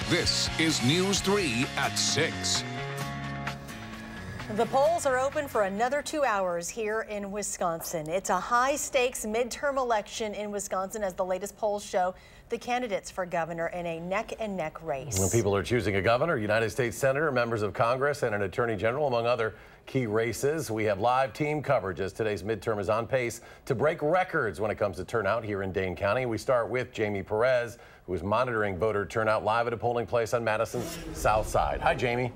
This is News 3 at 6. The polls are open for another 2 hours here in Wisconsin. It's a high-stakes midterm election in Wisconsin as the latest polls show the candidates for governor in a neck-and-neck race. When people are choosing a governor, United States Senator, members of Congress, and an attorney general, among other key races. We have live team coverage as today's midterm is on pace to break records when it comes to turnout here in Dane County. We start with Jamie Perez, who is monitoring voter turnout live at a polling place on Madison's south side. Hi, Jamie.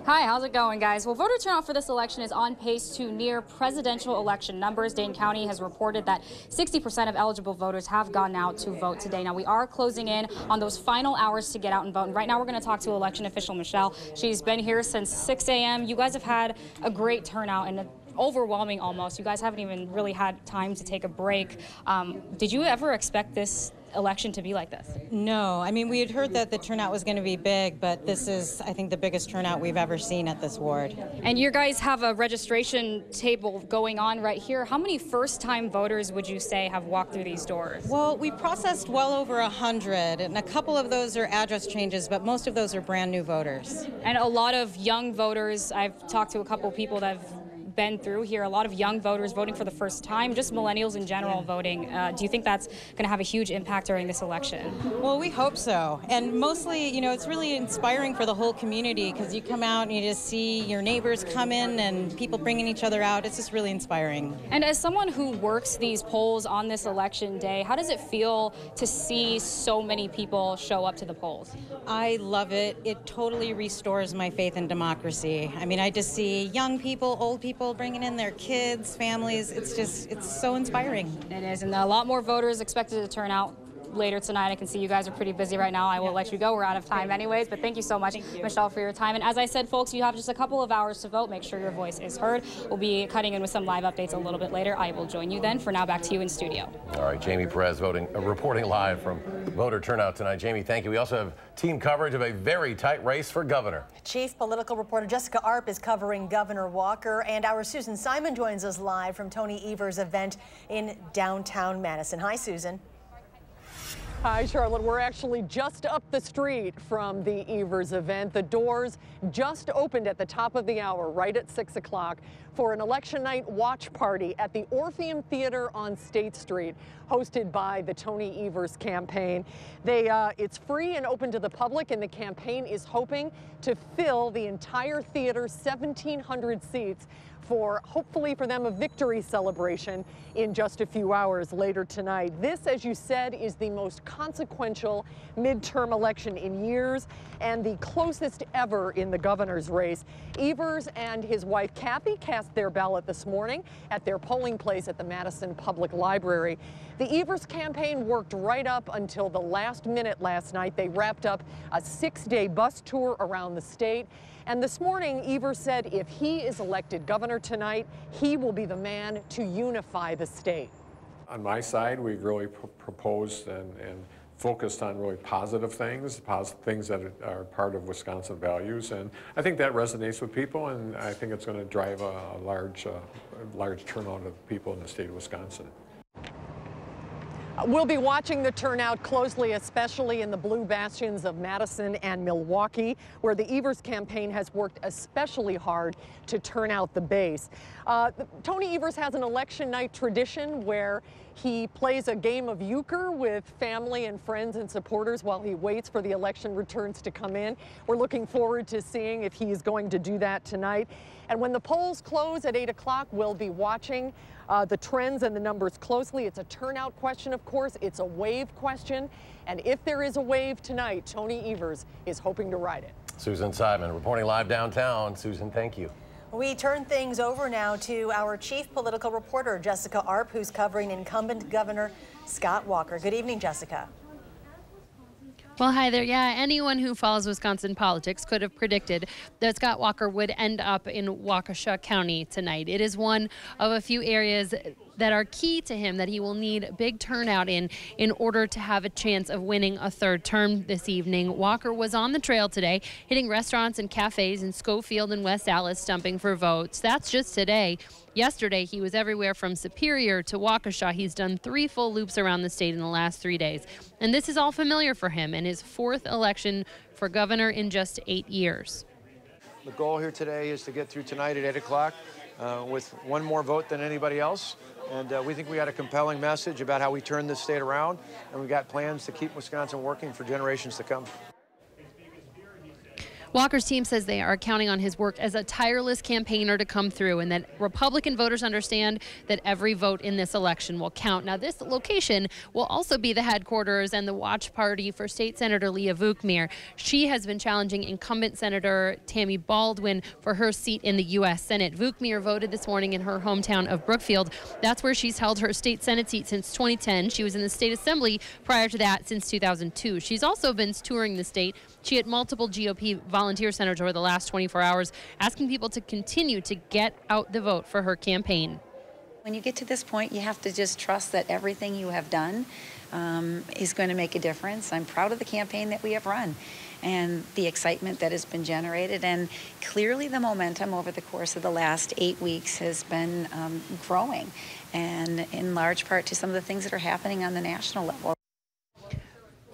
Hi, how's it going, guys? Well, voter turnout for this election is on pace to near presidential election numbers. Dane County has reported that 60% of eligible voters have gone out to vote today. Now, we are closing in on those final hours to get out and vote. And right now, we're going to talk to election official Michelle. She's been here since 6 a.m. You guys have had a great turnout and overwhelming almost. You guys haven't even really had time to take a break. Did you ever expect this election to be like this? No, I mean, we had heard that the turnout was going to be big, but this is, I think, the biggest turnout we've ever seen at this ward. And you guys have a registration table going on right here. How many first-time voters would you say have walked through these doors? Well, we processed well over 100, and a couple of those are address changes, but most of those are brand new voters. And a lot of young voters. I've talked to a couple people that have been through here, a lot of young voters voting for the first time, just millennials in general voting. Do you think that's going to have a huge impact during this election? Well, we hope so. And mostly, you know, it's really inspiring for the whole community because you come out and you just see your neighbors come in and people bringing each other out. It's just really inspiring. And as someone who works these polls on this election day, how does it feel to see so many people show up to the polls? I love it. It totally restores my faith in democracy. I mean, I just see young people, old people, bringing in their kids, families. It's so inspiring. It is, and a lot more voters expected to turn out later tonight. I can see you guys are pretty busy right now. I will let you go. We're out of time anyways, but thank you so much, Michelle, for your time. And as I said, folks, you have just a couple of hours to vote. Make sure your voice is heard. We'll be cutting in with some live updates a little bit later. I will join you then. For now, back to you in studio. All right, Jamie Perez reporting live from voter turnout tonight. Jamie, thank you. We also have team coverage of a very tight race for governor. Chief political reporter Jessica Arp is covering Governor Walker, and our Susan Simon joins us live from Tony Evers' event in downtown Madison. Hi, Susan. Hi, Charlotte. We're actually just up the street from the Evers event. The doors just opened at the top of the hour, right at 6 o'clock, for an election night watch party at the Orpheum Theater on State Street, hosted by the Tony Evers campaign. It's free and open to the public, and the campaign is hoping to fill the entire theater, 1,700 seats, hopefully for them a victory celebration in just a few hours later tonight. This, as you said, is the most consequential midterm election in years and the closest ever in the governor's race. Evers and his wife Kathy cast their ballot this morning at their polling place at the Madison Public Library. The Evers campaign worked right up until the last minute last night. They wrapped up a 6-day bus tour around the state. And this morning, Evers said if he is elected governor tonight, he will be the man to unify the state. On my side, we've really proposed and focused on really positive things that are part of Wisconsin values. And I think that resonates with people, and I think it's going to drive a large turnout of people in the state of Wisconsin. We'll be watching the turnout closely, especially in the blue bastions of Madison and Milwaukee, where the Evers campaign has worked especially hard to turn out the base. Tony Evers has an election night tradition where he plays a game of euchre with family and friends and supporters while he waits for the election returns to come in. We're looking forward to seeing if he is going to do that tonight. And when the polls close at 8 o'clock, we'll be watching the trends and the numbers closely. It's a turnout question, of course. It's a wave question. And if there is a wave tonight, Tony Evers is hoping to ride it. Susan Simon reporting live downtown. Susan, thank you. We turn things over now to our chief political reporter, Jessica Arp, who's covering incumbent Governor Scott Walker. Good evening, Jessica. Well, hi there. Yeah, anyone who follows Wisconsin politics could have predicted that Scott Walker would end up in Waukesha County tonight. It is one of a few areas that are key to him, that he will need big turnout in order to have a chance of winning a third term this evening. Walker was on the trail today, hitting restaurants and cafes in Schofield and West Allis, stumping for votes. That's just today. Yesterday, he was everywhere from Superior to Waukesha. He's done 3 full loops around the state in the last 3 days. And this is all familiar for him in his 4th election for governor in just 8 years. The goal here today is to get through tonight at 8 o'clock with 1 more vote than anybody else. And we think we got a compelling message about how we turn this state around. And we've got plans to keep Wisconsin working for generations to come. Walker's team says they are counting on his work as a tireless campaigner to come through, and that Republican voters understand that every vote in this election will count. Now, this location will also be the headquarters and the watch party for State Senator Leah Vukmir. She has been challenging incumbent Senator Tammy Baldwin for her seat in the U.S. Senate. Vukmir voted this morning in her hometown of Brookfield. That's where she's held her state Senate seat since 2010. She was in the state assembly prior to that since 2002. She's also been touring the state. She had multiple GOP volunteer senators over the last 24 hours, asking people to continue to get out the vote for her campaign. When you get to this point, you have to just trust that everything you have done is going to make a difference. I'm proud of the campaign that we have run and the excitement that has been generated. And clearly the momentum over the course of the last 8 weeks has been growing, and in large part to some of the things that are happening on the national level.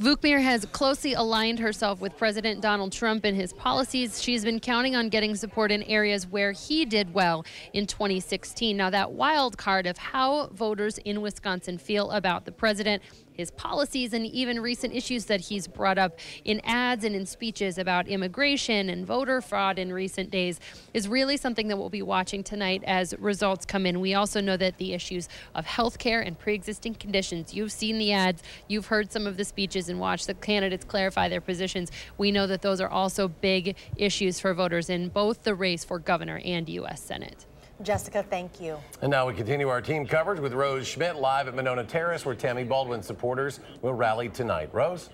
Vukmir has closely aligned herself with President Donald Trump and his policies. She's been counting on getting support in areas where he did well in 2016. Now, that wild card of how voters in Wisconsin feel about the president, his policies, and even recent issues that he's brought up in ads and in speeches about immigration and voter fraud in recent days is really something that we'll be watching tonight as results come in. We also know that the issues of health care and pre-existing conditions, you've seen the ads, you've heard some of the speeches and watched the candidates clarify their positions. We know that those are also big issues for voters in both the race for governor and U.S. Senate. Jessica, thank you. And now we continue our team coverage with Rose Schmidt live at Monona Terrace, where Tammy Baldwin supporters will rally tonight. Rose?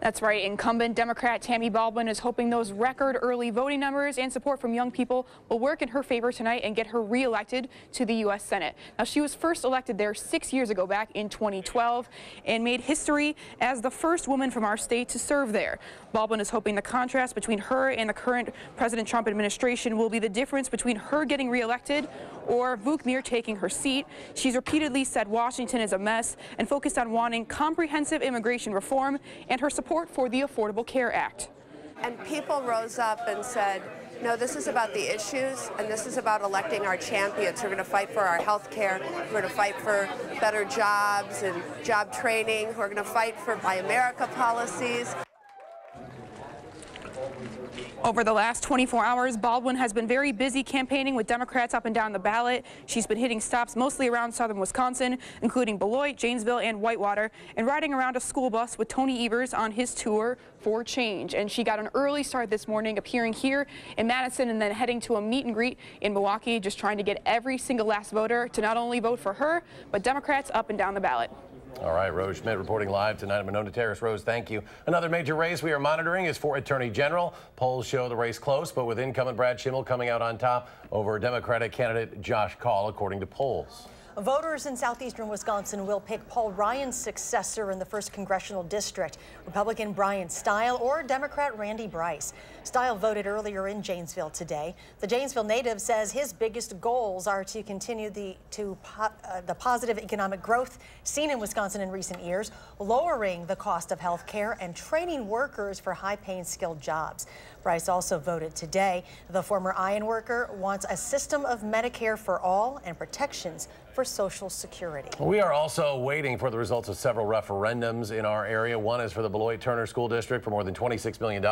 That's right. Incumbent Democrat Tammy Baldwin is hoping those record early voting numbers and support from young people will work in her favor tonight and get her reelected to the U.S. Senate. Now, she was first elected there 6 years ago, back in 2012, and made history as the first woman from our state to serve there. Baldwin is hoping the contrast between her and the current President Trump administration will be the difference between her getting reelected or Vukmir taking her seat. She's repeatedly said Washington is a mess and focused on wanting comprehensive immigration reform and her support for the Affordable Care Act. And people rose up and said, no, this is about the issues, and this is about electing our champions. We're going to fight for our health care. We're going to fight for better jobs and job training. We're going to fight for Buy America policies. Over the last 24 hours, Baldwin has been very busy campaigning with Democrats up and down the ballot. She's been hitting stops mostly around southern Wisconsin, including Beloit, Janesville, and Whitewater, and riding around a school bus with Tony Evers on his tour for change. And she got an early start this morning, appearing here in Madison and then heading to a meet and greet in Milwaukee, just trying to get every single last voter to not only vote for her, but Democrats up and down the ballot. All right, Rose Schmidt reporting live tonight at Monona Terrace. Rose, thank you. Another major race we are monitoring is for Attorney General. Polls show the race close, but with incumbent Brad Schimel coming out on top over Democratic candidate Josh Kaul, according to polls. Voters in southeastern Wisconsin will pick Paul Ryan's successor in the 1st Congressional District, Republican Brian Stile or Democrat Randy Bryce. Stile voted earlier in Janesville today. The Janesville native says his biggest goals are to continue the positive economic growth seen in Wisconsin in recent years, lowering the cost of health care and training workers for high-paying skilled jobs. Bryce also voted today. The former iron worker wants a system of Medicare for all and protections for Social Security. We are also waiting for the results of several referendums in our area. One is for the Beloit Turner School District for more than $26 million.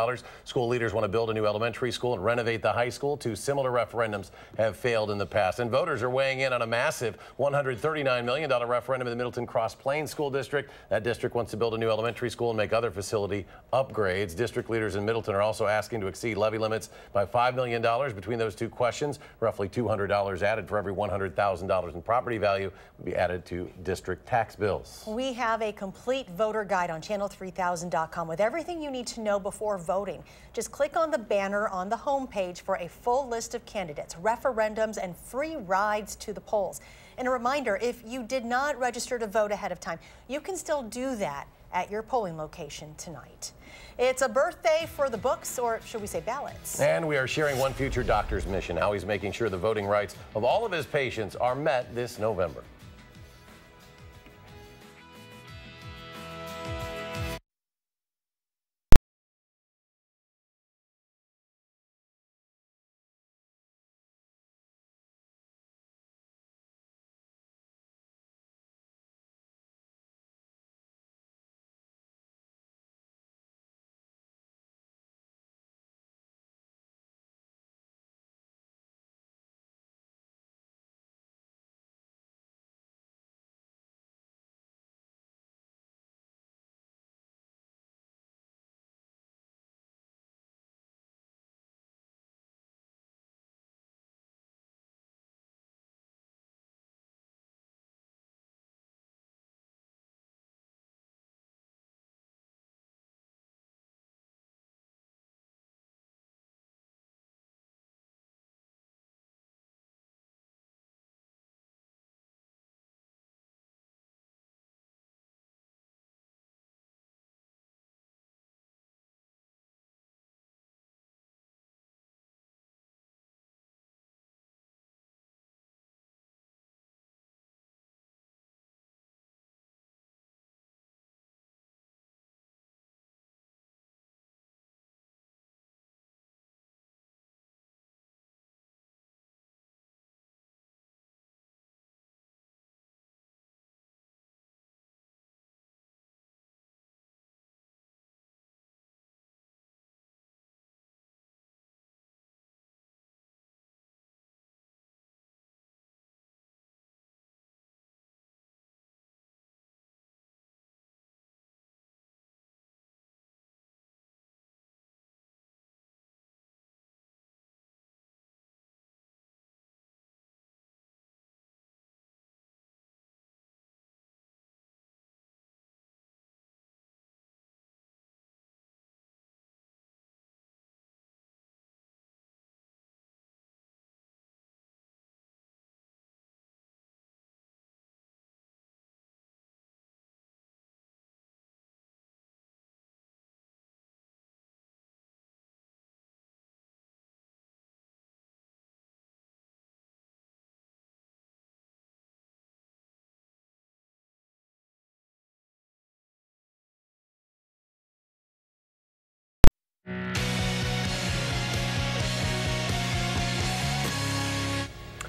School leaders want to build a new elementary school and renovate the high school. 2 similar referendums have failed in the past. And voters are weighing in on a massive $139 million referendum in the Middleton Cross Plains School District. That district wants to build a new elementary school and make other facility upgrades. District leaders in Middleton are also asking looking to exceed levy limits by $5 million between those two questions. Roughly $200 added for every $100,000 in property value will be added to district tax bills. We have a complete voter guide on channel3000.com with everything you need to know before voting. Just click on the banner on the homepage for a full list of candidates, referendums, and free rides to the polls. And a reminder, if you did not register to vote ahead of time, you can still do that at your polling location tonight. It's a birthday for the books, or should we say ballots. And we are sharing one future doctor's mission, how he's making sure the voting rights of all of his patients are met this November.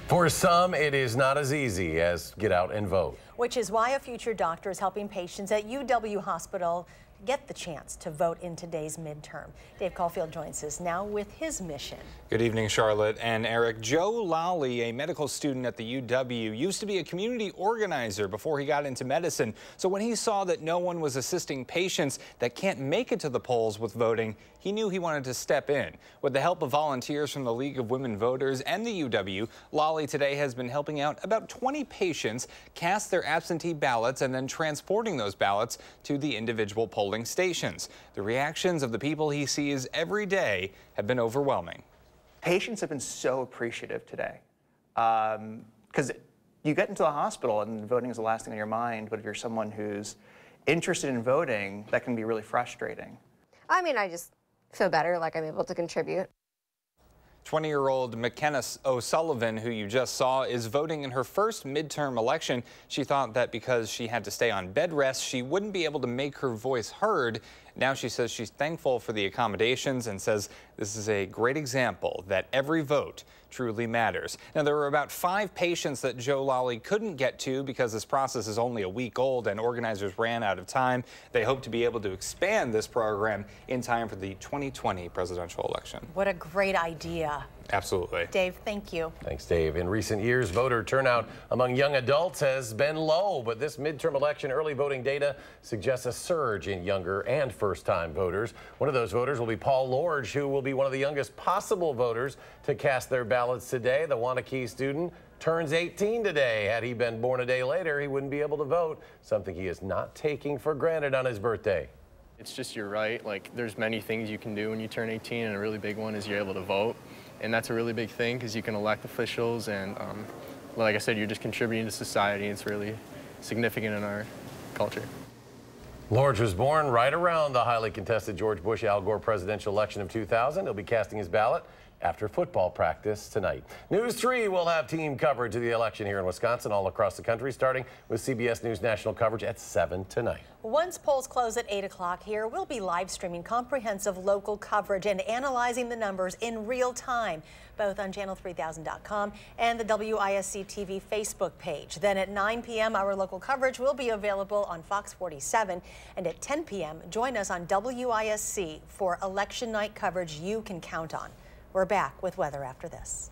For some, it is not as easy as get out and vote. Which is why a future doctor is helping patients at UW Hospital get the chance to vote in today's midterm. Dave Caulfield joins us now with his mission. Good evening, Charlotte and Eric. Joe Lally, a medical student at the UW, used to be a community organizer before he got into medicine. So when he saw that no one was assisting patients that can't make it to the polls with voting, he knew he wanted to step in. With the help of volunteers from the League of Women Voters and the UW, Lally today has been helping out about 20 patients cast their absentee ballots and then transporting those ballots to the individual polling stations. The reactions of the people he sees every day have been overwhelming. Patients have been so appreciative today because you get into the hospital and voting is the last thing on your mind, but if you're someone who's interested in voting, that can be really frustrating. I mean, I just feel better, like I'm able to contribute. 20-year-old McKenna O'Sullivan, who you just saw, is voting in her first midterm election. She thought that because she had to stay on bed rest, she wouldn't be able to make her voice heard. Now she says she's thankful for the accommodations and says this is a great example that every vote truly matters. Now, there were about 5 patients that Joe Lally couldn't get to because this process is only a week old and organizers ran out of time. They hope to be able to expand this program in time for the 2020 presidential election. What a great idea. Absolutely. Dave, thank you. Thanks, Dave. In recent years, voter turnout among young adults has been low, but this midterm election early voting data suggests a surge in younger and first-time voters. One of those voters will be Paul Lorge, who will be be one of the youngest possible voters to cast their ballots today. The Wanakee student turns 18 today. Had he been born a day later, he wouldn't be able to vote, something he is not taking for granted on his birthday. It's just your right. Like, there's many things you can do when you turn 18, and a really big one is you're able to vote. And that's a really big thing because you can elect officials, and like I said, you're just contributing to society. It's really significant in our culture. Lorge was born right around the highly contested George Bush-Al Gore presidential election of 2000. He'll be casting his ballot after football practice tonight. News 3 will have team coverage of the election here in Wisconsin all across the country, starting with CBS News national coverage at 7 tonight. Once polls close at 8 o'clock here, we'll be live streaming comprehensive local coverage and analyzing the numbers in real time, both on channel3000.com and the WISC-TV Facebook page. Then at 9 p.m., our local coverage will be available on Fox 47. And at 10 p.m., join us on WISC for election night coverage you can count on. We're back with weather after this.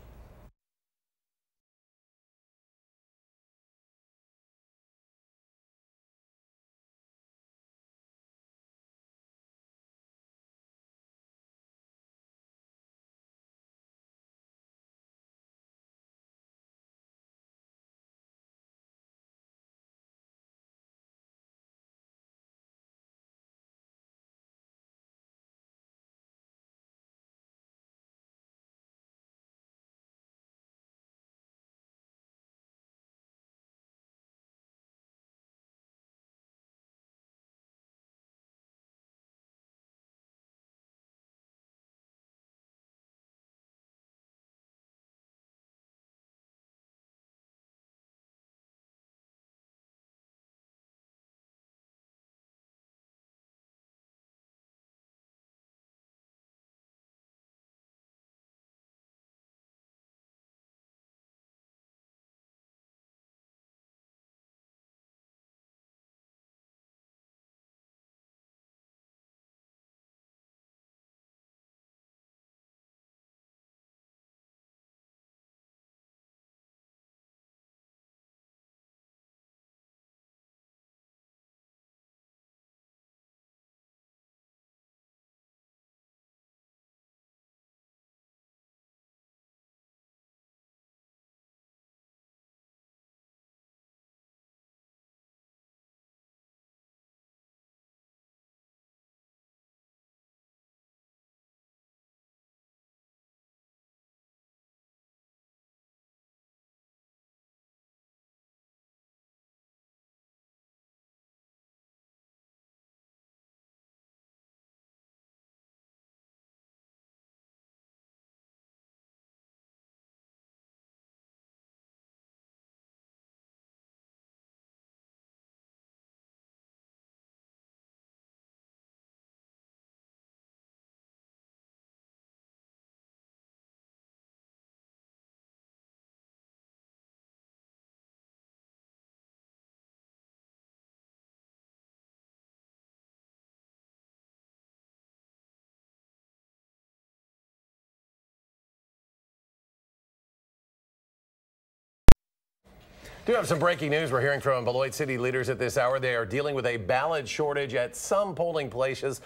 Do have some breaking news. We're hearing from Beloit City leaders at this hour. They are dealing with a ballot shortage at some polling places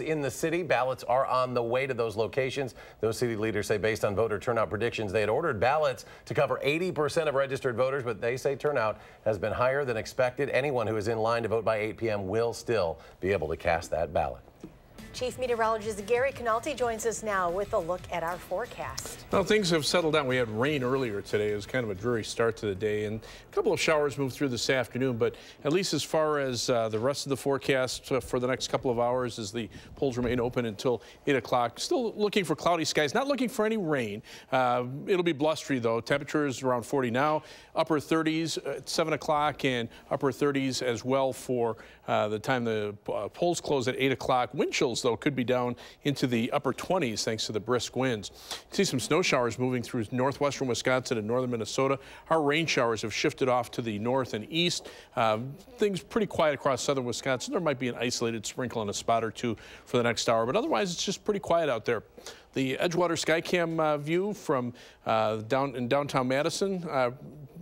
in the city. Ballots are on the way to those locations. Those city leaders say based on voter turnout predictions, they had ordered ballots to cover 80% of registered voters, but they say turnout has been higher than expected. Anyone who is in line to vote by 8 p.m. will still be able to cast that ballot. Chief Meteorologist Gary Canalti joins us now with a look at our forecast. Well, things have settled down. We had rain earlier today. It was kind of a dreary start to the day, and a couple of showers moved through this afternoon, but at least as far as the rest of the forecast for the next couple of hours as the polls remain open until 8 o'clock. Still looking for cloudy skies, not looking for any rain. It'll be blustery, though. Temperatures around 40 now, upper 30s at 7 o'clock, and upper 30s as well for the time the polls close at 8 o'clock. Wind chills, though, could be down into the upper 20s thanks to the brisk winds. You see some snow showers moving through northwestern Wisconsin and northern Minnesota. Our rain showers have shifted off to the north and east. Things pretty quiet across southern Wisconsin. There might be an isolated sprinkle and a spot or two for the next hour, but otherwise it's just pretty quiet out there. The Edgewater Skycam view from downtown Madison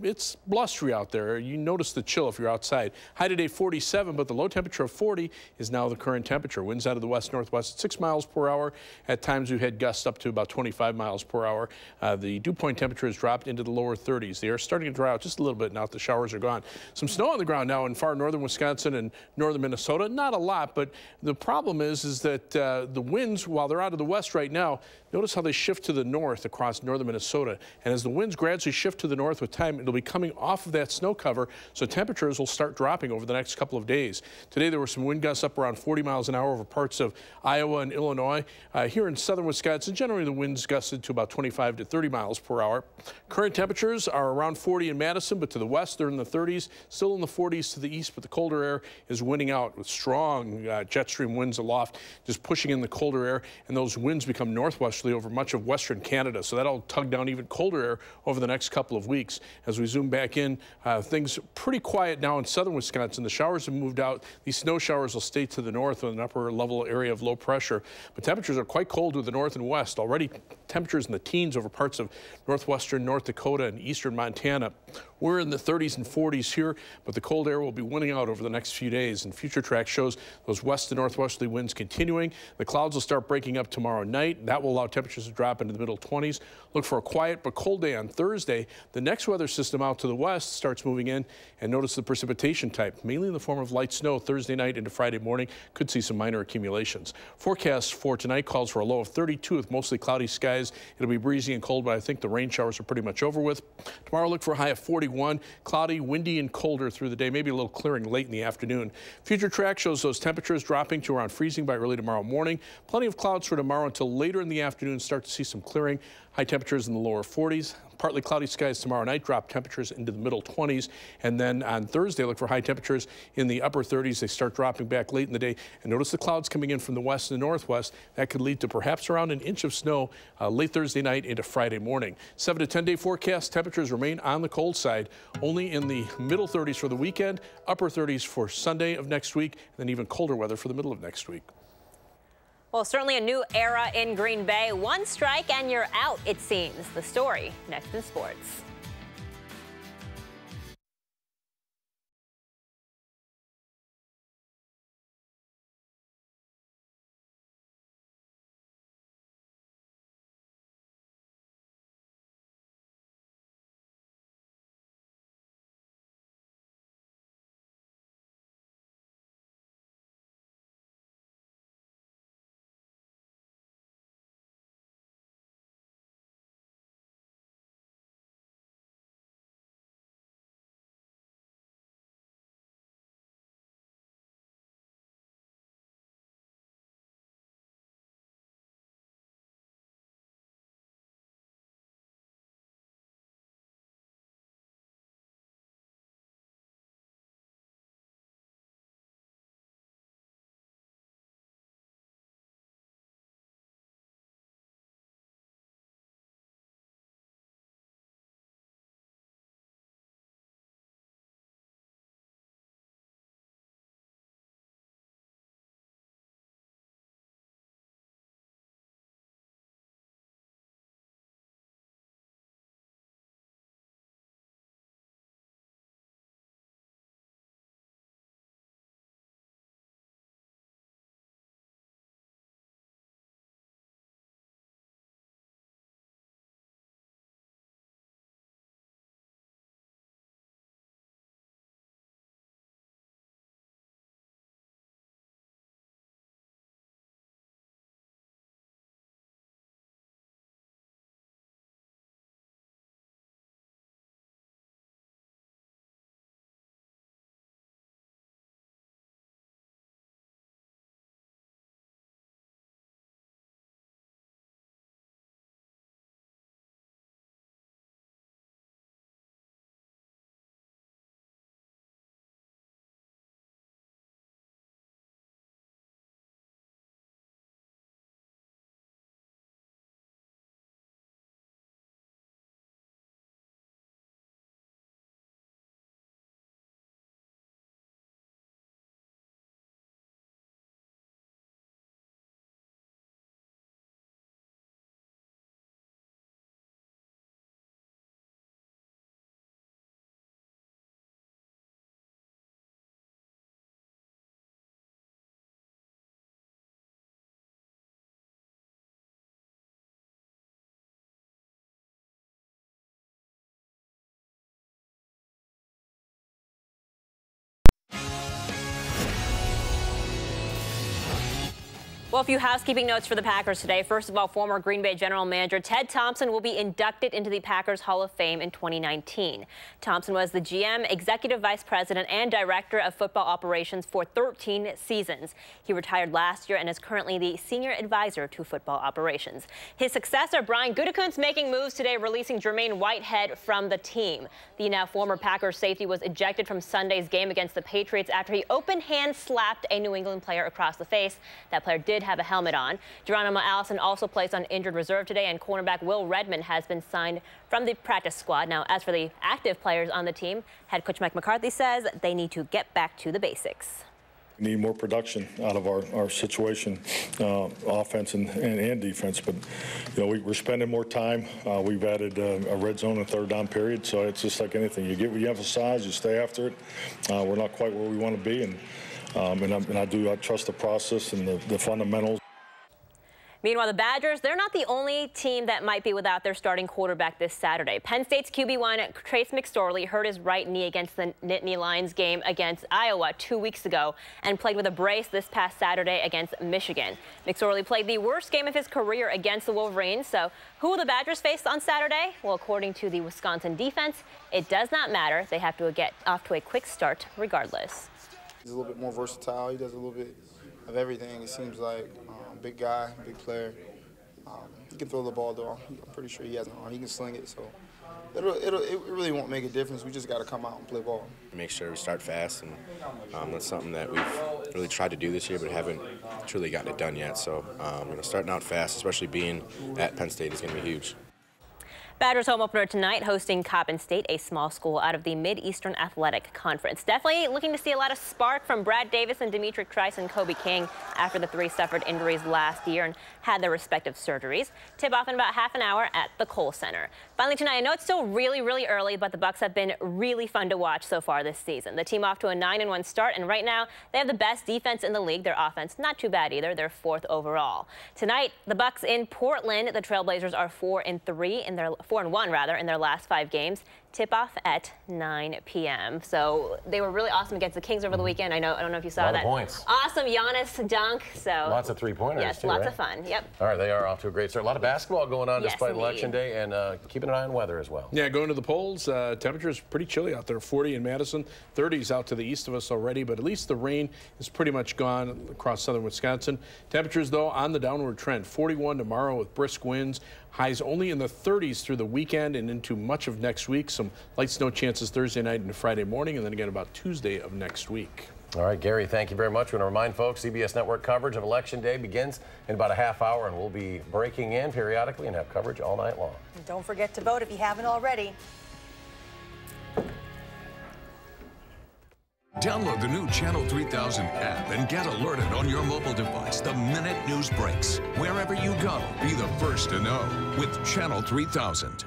it's blustery out there. You notice the chill if you're outside. High today 47, but the low temperature of 40 is now the current temperature. Winds out of the west-northwest at 6 miles per hour. At times we've had gusts up to about 25 miles per hour. The dew point temperature has dropped into the lower 30s. The air is starting to dry out just a little bit now that the showers are gone. Some snow on the ground now in far northern Wisconsin and northern Minnesota. Not a lot, but the problem is that the winds, while they're out of the west right now, notice how they shift to the north across northern Minnesota. And as the winds gradually shift to the north with time, it'll be coming off of that snow cover, so temperatures will start dropping over the next couple of days. Today there were some wind gusts up around 40 miles an hour over parts of Iowa and Illinois. Here in southern Wisconsin, generally the winds gusted to about 25 to 30 miles per hour. Current temperatures are around 40 in Madison, but to the west they're in the 30s, still in the 40s to the east, but the colder air is winning out with strong jet stream winds aloft, just pushing in the colder air, and those winds become northwesterly over much of western Canada, so that'll tug down even colder air over the next couple of weeks. As we zoom back in, things pretty quiet now in southern Wisconsin. The showers have moved out. These snow showers will stay to the north with an upper level area of low pressure, but temperatures are quite cold to the north and west. Already temperatures in the teens over parts of northwestern North Dakota and eastern Montana. We're in the 30s and 40s here, but the cold air will be winning out over the next few days, and future track shows those west to northwesterly winds continuing. The clouds will start breaking up tomorrow night. That will allow temperatures to drop into the middle 20s. Look for a quiet but cold day on Thursday. The next weather system out to the west starts moving in, and notice the precipitation type, mainly in the form of light snow Thursday night into Friday morning. Could see some minor accumulations. Forecast for tonight calls for a low of 32 with mostly cloudy skies. It'll be breezy and cold, but I think the rain showers are pretty much over with. Tomorrow look for a high of 41, cloudy, windy, and colder through the day, maybe a little clearing late in the afternoon. Future track shows those temperatures dropping to around freezing by early tomorrow morning. Plenty of clouds for tomorrow until later in the afternoon. Start to see some clearing. High temperatures in the lower 40s. Partly cloudy skies tomorrow night, drop temperatures into the middle 20s. And then on Thursday, look for high temperatures in the upper 30s. They start dropping back late in the day. And notice the clouds coming in from the west and northwest. That could lead to perhaps around an inch of snow late Thursday night into Friday morning. 7 to 10 day forecast. Temperatures remain on the cold side, only in the middle 30s for the weekend, upper 30s for Sunday of next week, and then even colder weather for the middle of next week. Well, certainly a new era in Green Bay. One strike and you're out, it seems. The story next in sports. Well, a few housekeeping notes for the Packers today. First of all, former Green Bay general manager Ted Thompson will be inducted into the Packers Hall of Fame in 2019. Thompson was the GM, executive vice president, and director of football operations for 13 seasons. He retired last year and is currently the senior advisor to football operations. His successor, Brian Gutekunst, making moves today, releasing Jermaine Whitehead from the team. The now former Packers safety was ejected from Sunday's game against the Patriots after he open-hand slapped a New England player across the face. That player did have a helmet on. Geronimo Allison also placed on injured reserve today, and cornerback Will Redmond has been signed from the practice squad. Now, as for the active players on the team, head coach Mike McCarthy says they need to get back to the basics. We need more production out of our situation, offense and defense. But, you know, we're spending more time. We've added a red zone and third down period, so it's just like anything. You get what you emphasize, you stay after it. We're not quite where we want to be, and I trust the process and the fundamentals. Meanwhile, the Badgers, they're not the only team that might be without their starting quarterback this Saturday. Penn State's QB1, Trace McSorley, hurt his right knee against the Nittany Lions game against Iowa 2 weeks ago and played with a brace this past Saturday against Michigan. McSorley played the worst game of his career against the Wolverines. So who will the Badgers face on Saturday? Well, according to the Wisconsin defense, it does not matter. They have to get off to a quick start regardless. He's a little bit more versatile. He does a little bit of everything, it seems like. Big guy, big player. He can throw the ball, though. I'm pretty sure he has an arm. He can sling it, so it really won't make a difference. We just got to come out and play ball. Make sure we start fast, and that's something that we've really tried to do this year, but haven't truly gotten it done yet. So, starting out fast, especially being at Penn State, is going to be huge. Badgers home opener tonight, hosting Coppin State, a small school out of the Mid-Eastern Athletic Conference. Definitely looking to see a lot of spark from Brad Davis and Dimitri Trice and Kobe King after the three suffered injuries last year and had their respective surgeries. Tip off in about half an hour at the Kohl Center. Finally tonight, I know it's still really early, but the Bucs have been really fun to watch so far this season. The team off to a 9-1 start, and right now they have the best defense in the league. Their offense not too bad either. They're 4th overall. Tonight, the Bucs in Portland. The Trailblazers are 4-1 in their last 5 games. Tip-off at 9 p.m. So they were really awesome against the Kings over the weekend. I don't know if you saw that. A lot of points. Awesome Giannis dunk. So lots of three-pointers. Yes, too, lots right? of fun. Yep. All right, they are off to a great start. A lot of basketball going on despite indeed. Election Day, and keeping an eye on weather as well. Yeah, going to the polls, temperatures pretty chilly out there. 40 in Madison, 30s out to the east of us already, but at least the rain is pretty much gone across southern Wisconsin. Temperatures, though, on the downward trend. 41 tomorrow with brisk winds. Highs only in the 30s through the weekend and into much of next week. Some light snow chances Thursday night and Friday morning, and then again about Tuesday of next week. All right, Gary, thank you very much. We want to remind folks, CBS Network coverage of Election Day begins in about a half hour, and we'll be breaking in periodically and have coverage all night long. And don't forget to vote if you haven't already. Download the new Channel 3000 app and get alerted on your mobile device the minute news breaks. Wherever you go, be the first to know with Channel 3000.